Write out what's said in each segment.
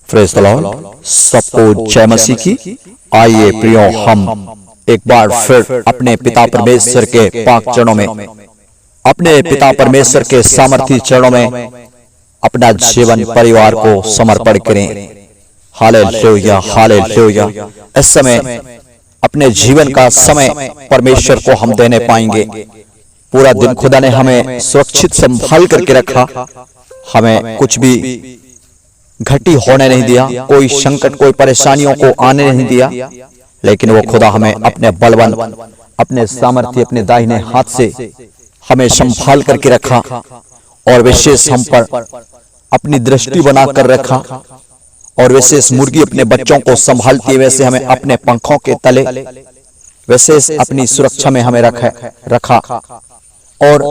Praise the Lord. सबको जय मसीह की। आइए प्रियो, हम एक बार फिर अपने पिता परमेश्वर के पाक चरणों में, अपने पिता परमेश्वर के सामर्थी चरणों में अपना जीवन परिवार को समर्पण करें। Hallelujah, hallelujah. इस समय अपने जीवन का समय परमेश्वर को हम देने पाएंगे। पूरा दिन खुदा ने हमें सुरक्षित संभाल करके रखा, हमें कुछ भी घटी होने नहीं दिया, कोई संकट कोई परेशानियों को आने नहीं दिया, लेकिन वो खुदा हमें अपने बलवान, अपने सामर्थ्य, अपने दाहिने हाथ से हमें संभाल करके रखा और विशेष हम पर अपनी दृष्टि बनाकर रखा। और विशेष मुर्गी अपने बच्चों को संभालती है, वैसे हमें अपने पंखों के तले विशेष अपनी सुरक्षा में हमें रखा। और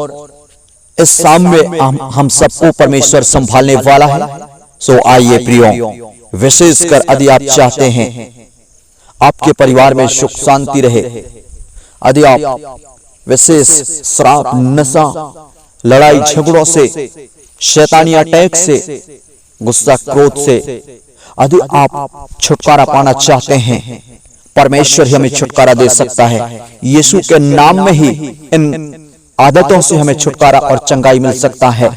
इस शाम में हम सबको परमेश्वर संभालने वाला है। सो आइए प्रियो, विशेषकर यदि आप चाहते हैं आपके परिवार में सुख शांति रहे, यदि आप विशेष श्राप, नशा, लड़ाई झगड़ों से, शैतानी अटैक से, गुस्सा क्रोध से यदि आप छुटकारा पाना चाहते हैं, परमेश्वर ही हमें छुटकारा दे सकता है। यीशु के नाम में ही इन आदतों से हमें छुटकारा और चंगाई मिल सकता है।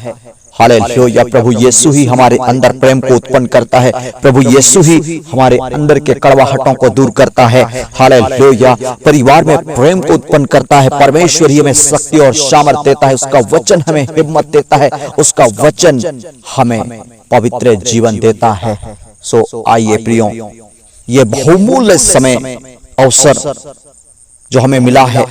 हालेलुया। प्रभु यीशु ही हमारे अंदर प्रेम को उत्पन्न करता है। प्रभु यीशु ही हमारे अंदर के कड़वाहटों को दूर करता है। हालेलुया। परिवार में प्रेम को उत्पन्न करता है। परमेश्वर ही हमें शक्ति और सामर्थ देता है। उसका वचन हमें हिम्मत देता है। उसका वचन हमें पवित्र जीवन देता है। सो आइए प्रियो, ये बहुमूल्य समय अवसर जो हमें मिला है,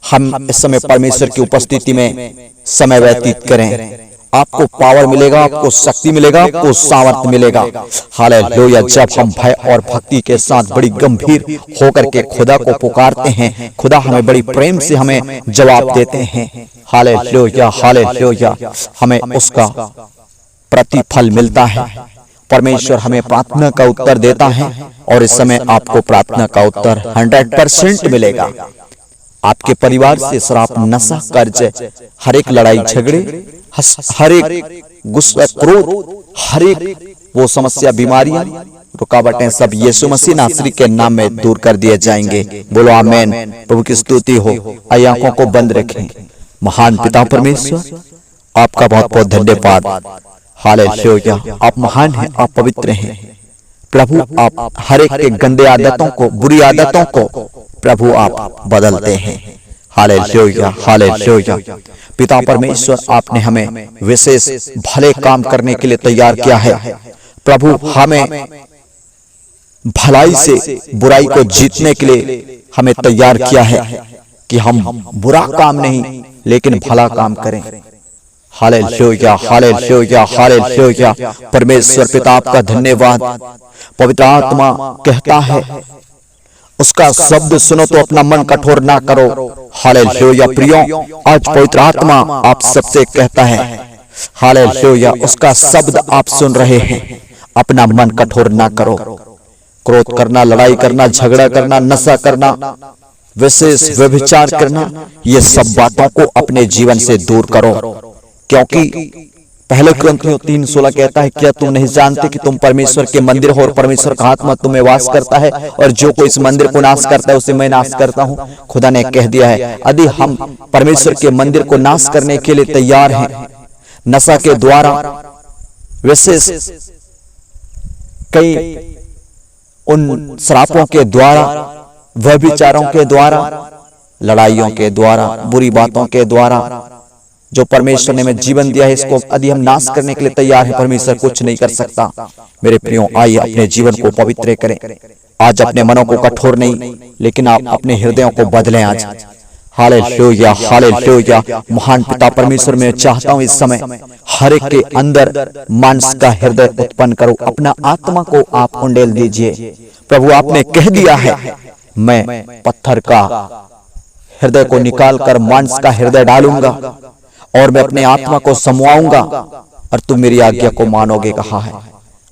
हम इस समय परमेश्वर की उपस्थिति में समय व्यतीत करें। आपको पावर मिलेगा, आपको शक्ति मिलेगा, आपको सामर्थ्य मिलेगा। हालेलुया। जब हम भय और भक्ति के साथ बड़ी गंभीर होकर के खुदा को पुकारते हैं, खुदा हमें बड़ी प्रेम से हमें जवाब देते हैं। Hallelujah, hallelujah. हमें उसका प्रतिफल मिलता है। परमेश्वर हमें प्रार्थना का उत्तर देता है और इस समय आपको प्रार्थना का उत्तर 100% मिलेगा। आपके परिवार से श्राप, नशा, कर्ज, हर एक लड़ाई झगड़े, हर एक गुस्सा, क्रोध, हर एक वो समस्या, बीमारियां, रुकावटें सब यीशु मसीह नासरी के नाम में दूर कर दिए जाएंगे। बोलो आमीन। प्रभु की स्तुति हो। आइए आंखों को बंद रखें। महान पिता परमेश्वर, आपका बहुत बहुत धन्यवाद। हालेलुया। आप महान हैं, आप पवित्र हैं प्रभु। आप हर एक के गंदे आदतों को, बुरी आदतों को प्रभु आप बदलते हैं। Hallelujah, hallelujah. पिता परमेश्वर, आपने हमें विशेष भले काम करने के लिए तैयार किया है। प्रभु हमें भलाई से बुराई को जीतने के लिए हमें तैयार किया है कि हम बुरा काम नहीं लेकिन भला काम करें। Hallelujah, hallelujah, hallelujah. परमेश्वर पिता आपका धन्यवाद। पवित्र आत्मा कहता है, उसका शब्द सुनो तो अपना मन कठोर ना करो। हालेलुया। प्रियो, आज पवित्र आत्मा आप सबसे कहता है, हालेलुया, उसका शब्द आप सुन रहे हैं, अपना मन कठोर ना करो। क्रोध करना, लड़ाई करना, झगड़ा करना, नशा करना, विशेष व्यभिचार करना, ये सब बातों को अपने जीवन से दूर करो। क्योंकि पहले कुरिन्थियों 3:16 कहता है, क्या तुम नहीं जानते कि तुम परमेश्वर के मंदिर हो और परमेश्वर का आत्मा तुम्हें वास करता है, और जो कोई इस मंदिर को नाश करता है उसे मैं नाश करता हूं। खुदा ने कह दिया है, यदि हम परमेश्वर के मंदिर को नाश करने के लिए तैयार हैं, नशा के द्वारा, विशेष कई उन श्रापों के द्वारा, व्यभिचारों के द्वारा, लड़ाइयों के द्वारा, बुरी बातों के द्वारा, जो परमेश्वर ने हमें जीवन दिया है, इसको यदि हम नाश करने के लिए तैयार हैं, परमेश्वर कुछ नहीं कर सकता। मेरे प्रियो, आइए अपने जीवन को पवित्र करें। आज अपने मनों को कठोर नहीं, लेकिन आप अपने हृदयों को बदलें आज। Hallelujah, hallelujah. महान पिता परमेश्वर, मैं चाहता हूं इस समय हर एक के अंदर मांस का हृदय उत्पन्न करो। अपना आत्मा को आप उंडेल दीजिए। प्रभु आपने कह दिया है, मैं पत्थर का हृदय को निकालकर मांस का हृदय डालूंगा और मैं अपने आत्मा को समवाऊंगा और तुम मेरी आज्ञा को मानोगे, कहा है।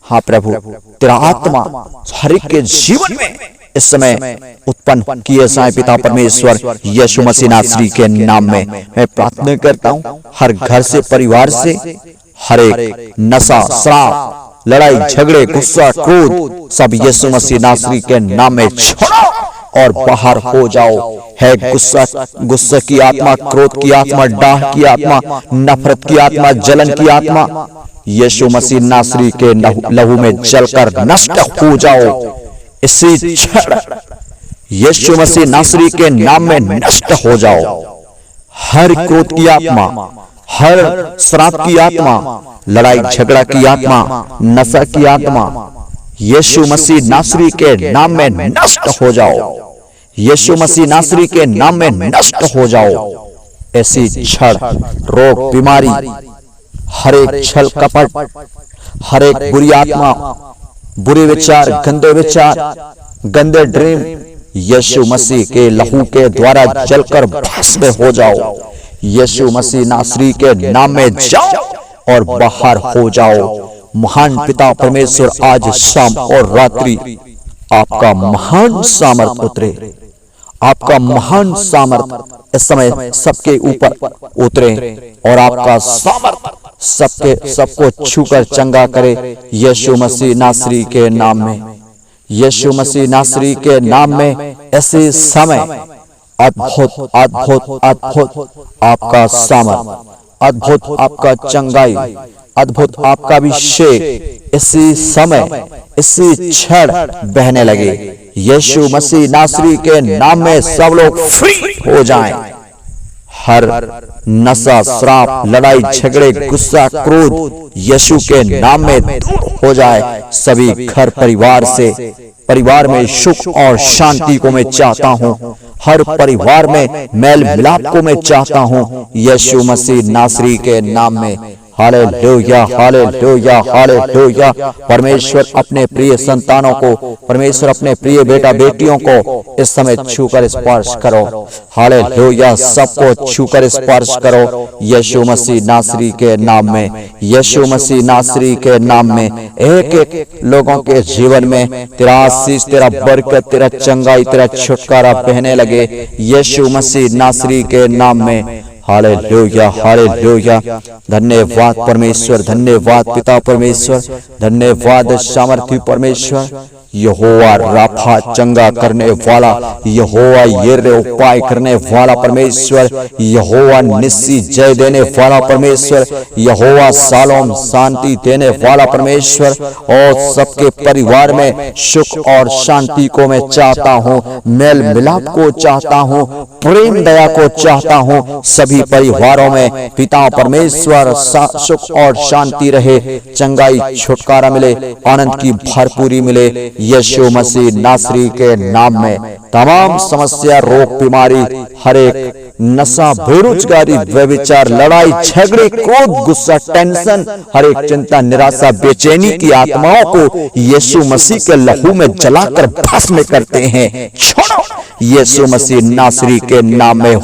हाँ प्रभु, तेरा आत्मा हर एक के जीवन में इस समय उत्पन्न किए जाए। पिता परमेश्वर, यीशु मसीह नासरी के नाम में मैं प्रार्थना करता हूँ, हर घर से, परिवार से हर एक नशा, श्राप, लड़ाई झगड़े गुस्सा क्रोध सब यीशु मसीह नासरी के नाम में छोड़ो और बाहर हो जाओ। है गुस्सा की आत्मा, क्रोध की आत्मा, डाह की आत्मा, नफरत की आत्मा, जलन की आत्मा, यीशु मसीह नासरी के लहू में जलकर नष्ट हो जाओ। इसी क्षण यीशु मसीह नासरी के नाम में नष्ट हो जाओ। हर क्रोध की आत्मा, हर श्राप की आत्मा, लड़ाई झगड़ा की आत्मा, नशा की आत्मा, यीशु मसीह नासरी के नाम में नष्ट हो जाओ। यीशु मसीह नासरी के नाम में नष्ट हो जाओ। ऐसी क्षण रोग बीमारी, हर एक छल कपट, हर एक बुरी आत्मा, बुरे विचार, गंदे ड्रीम, यीशु मसीह के लहू के द्वारा जलकर भस्म हो जाओ। यीशु मसीह नासरी के नाम में जाओ और बाहर हो जाओ। महान पिता परमेश्वर आज शाम और रात्रि आपका महान सामर्थ उतरे, आपका महान सामर्थ इस समय सबके ऊपर उतरे और आपका सामर्थ सबको छूकर चंगा करे। यीशु मसीह नासरी के नाम में, यीशु मसीह नासरी के नाम में ऐसे समय अद्भुत अद्भुत अद्भुत आपका सामर्थ, अद्भुत आपका चंगाई, अद्भुत आपका अभिषेक इसी समय इसी क्षण बहने लगे। यीशु मसीह नासरी के नाम में सब लोग फ्री हो जाएं। हर नशा, श्राप, लड़ाई झगड़े, गुस्सा, क्रोध यीशु के नाम में दूर हो जाए। सभी घर परिवार में सुख और शांति को मैं चाहता हूँ। हर परिवार में मेल मिलाप को मैं चाहता हूँ यीशु मसीह नासरी के नाम में। Hallelujah, hallelujah, hallelujah. परमेश्वर अपने प्रिय संतानों को, परमेश्वर अपने प्रिय बेटा बेटियों को इस समय छूकर स्पर्श करो। हालेलुया, सबको छूकर स्पर्श करो यीशु मसीह नासरी के नाम में। यीशु मसीह नासरी के नाम में एक एक लोगों के जीवन में तेरा आशीष, तेरा बरकत, तेरा चंगाई, तेरा छुटकारा बहने लगे यीशु मसीह नासरी के नाम में। Hallelujah, hallelujah. धन्यवाद परमेश्वर, धन्यवाद पिता परमेश्वर, धन्यवाद सामर्थी परमेश्वर। यहोवा राफा चंगा करने वाला, यहोवा यिर्रे उपाय करने वाला परमेश्वर, यहोवा निस्सी जय देने वाला परमेश्वर, यहोवा शालोम शांति देने वाला परमेश्वर। और सबके परिवार में सुख और शांति को मैं चाहता हूँ, मेल मिलाप को चाहता हूँ, प्रेम दया को चाहता हूँ। सभी परिवारों में पिता परमेश्वर सुख और शांति रहे, चंगाई छुटकारा मिले, आनंद की भरपूरी मिले यीशु मसीह नासरी के नाम में। तमाम समस्या, रोग, बीमारी, हर एक नशा, बेरोजगारी, व्यभिचार, लड़ाई झगड़े, क्रोध, गुस्सा, टेंशन, हर एक चिंता, निराशा, बेचैनी की आत्माओं को यीशु मसीह के लहू में जलाकर भस्म करते हैं। छोड़ो यीशु मसीह नासरी के नाम में।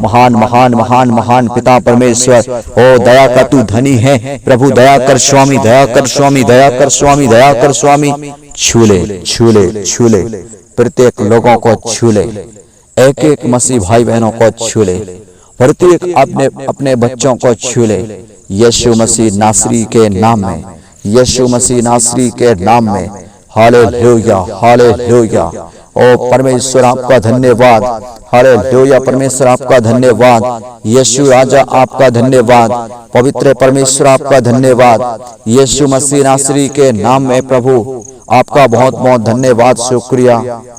महान महान महान महान पिता परमेश्वर, ओ दया का तू धनी है प्रभु। दया कर स्वामी, दया कर स्वामी, दया कर स्वामी, दया कर स्वामी। छूले छूले छूले प्रत्येक लोगों को छूले, एक एक मसीह भाई बहनों को छूले, प्रत्येक अपने बच्चों को छूले यीशु मसीह नासरी के नाम में, यीशु मसीह नासरी के नाम में। Hallelujah, hallelujah. ओ परमेश्वर आपका धन्यवाद, हालेलुया। परमेश्वर आपका धन्यवाद, यीशु राजा आपका धन्यवाद, पवित्र परमेश्वर आपका धन्यवाद यीशु मसीह नासरी के नाम में। प्रभु आपका बहुत बहुत धन्यवाद, शुक्रिया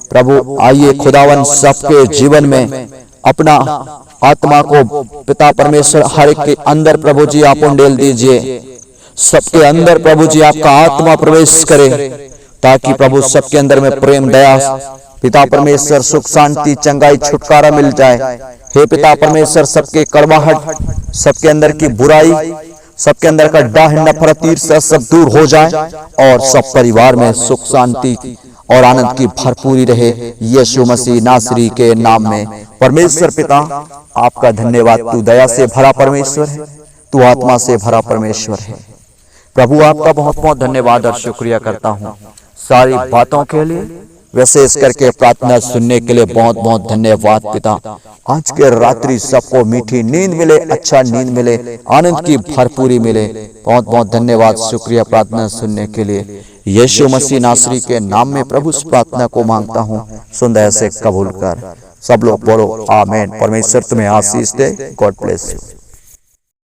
प्रभु। आइए खुदावन सबके जीवन में अपना आत्मा को पिता परमेश्वर हर एक के अंदर प्रभु जी आप उंडेल दीजिए। सबके अंदर प्रभु जी आपका आत्मा प्रवेश करे, ताकि प्रभु सबके अंदर में प्रेम, दया, पिता परमेश्वर सुख, शांति, चंगाई, छुटकारा मिल जाए। हे पिता परमेश्वर, सबके कड़वाहट, सबके अंदर की बुराई, सबके अंदर का डाह, नफरत, ईर्ष्या सब दूर हो जाए और सब परिवार में सुख, शांति और आनंद की भरपूरी रहे यीशु मसीह नासरी के नाम में। परमेश्वर पिता आपका धन्यवाद। तू दया से भरा परमेश्वर है, तू आत्मा से भरा परमेश्वर है। प्रभु आपका बहुत बहुत धन्यवाद और शुक्रिया करता हूँ सारी बातों के लिए, विशेष करके प्रार्थना सुनने के लिए बहुत बहुत धन्यवाद पिता। आज के रात्रि सबको मीठी नींद मिले, अच्छा नींद मिले, आनंद की भरपूरी मिले। बहुत बहुत धन्यवाद, शुक्रिया प्रार्थना सुनने के लिए। यीशु मसीह नासरी के नाम में प्रभु इस प्रार्थना को मांगता हूँ, सुन दया से कबूल कर। सब लोग बोलो आमीन। परमेश्वर तुम्हें आशीष दे। God bless you.